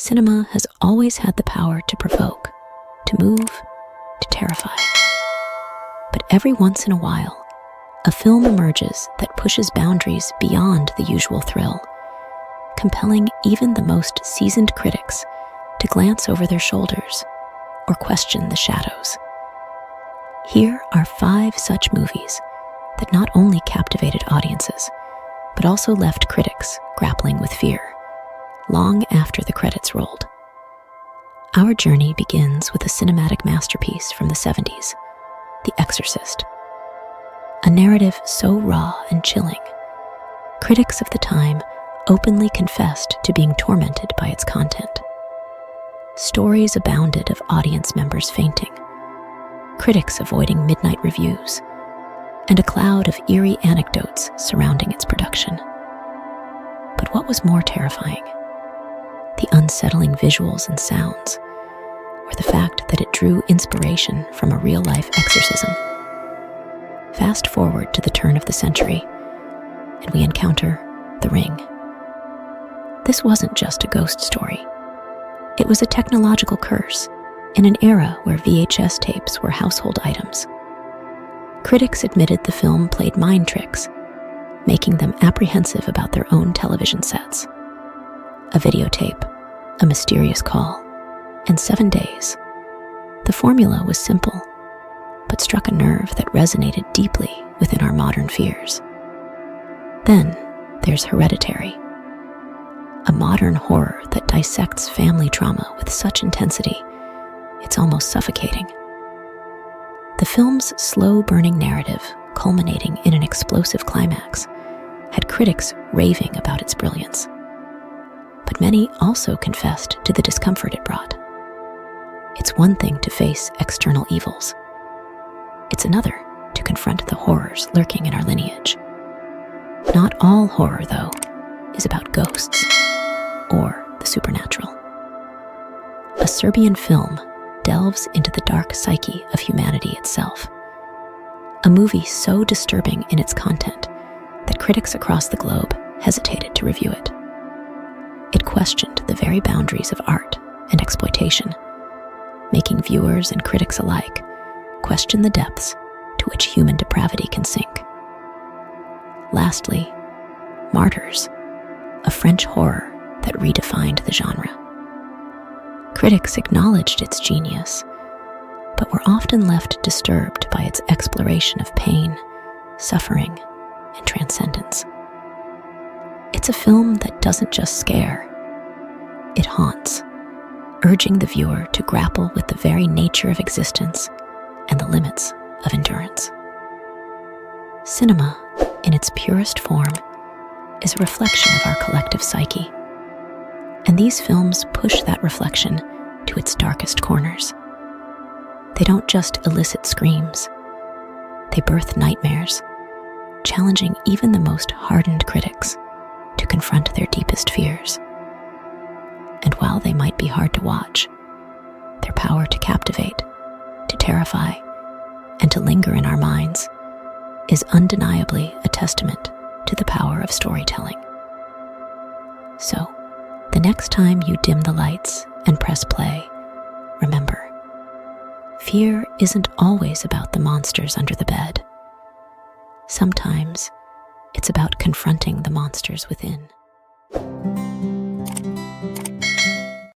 cinema has always had the power to provoke, to move, to terrify. But every once in a while, a film emerges that pushes boundaries beyond the usual thrill, compelling even the most seasoned critics to glance over their shoulders or question the shadows. Here are 5 such movies that not only captivated audiences, but also left critics grappling with fear long after the credits rolled. Our journey begins with a cinematic masterpiece from the 70s, The Exorcist. A narrative so raw and chilling, critics of the time openly confessed to being tormented by its content. Stories abounded of audience members fainting, critics avoiding midnight reviews, and a cloud of eerie anecdotes surrounding its production. But what was more terrifying? The unsettling visuals and sounds, or the fact that it drew inspiration from a real-life exorcism. Fast forward to the turn of the century, and we encounter The Ring. This wasn't just a ghost story. It was a technological curse in an era where VHS tapes were household items. Critics admitted the film played mind tricks, making them apprehensive about their own television sets. A videotape, a mysterious call, and 7 days. The formula was simple, but struck a nerve that resonated deeply within our modern fears. Then there's Hereditary, a modern horror that dissects family trauma with such intensity, it's almost suffocating. The film's slow-burning narrative, culminating in an explosive climax, had critics raving about its brilliance. But many also confessed to the discomfort it brought. It's one thing to face external evils. It's another to confront the horrors lurking in our lineage. Not all horror, though, is about ghosts or the supernatural. A Serbian film delves into the dark psyche of humanity itself. A movie so disturbing in its content that critics across the globe hesitated to review it. It questioned the very boundaries of art and exploitation, making viewers and critics alike question the depths to which human depravity can sink. Lastly, Martyrs, a French horror that redefined the genre. Critics acknowledged its genius, but were often left disturbed by its exploration of pain, suffering, and transcendence. It's a film that doesn't just scare, it haunts, urging the viewer to grapple with the very nature of existence and the limits of endurance. Cinema, in its purest form, is a reflection of our collective psyche, and these films push that reflection to its darkest corners. They don't just elicit screams, they birth nightmares, challenging even the most hardened critics to confront their deepest fears. And while they might be hard to watch, their power to captivate, to terrify, and to linger in our minds is undeniably a testament to the power of storytelling. So, the next time you dim the lights and press play, remember, fear isn't always about the monsters under the bed. Sometimes it's about confronting the monsters within.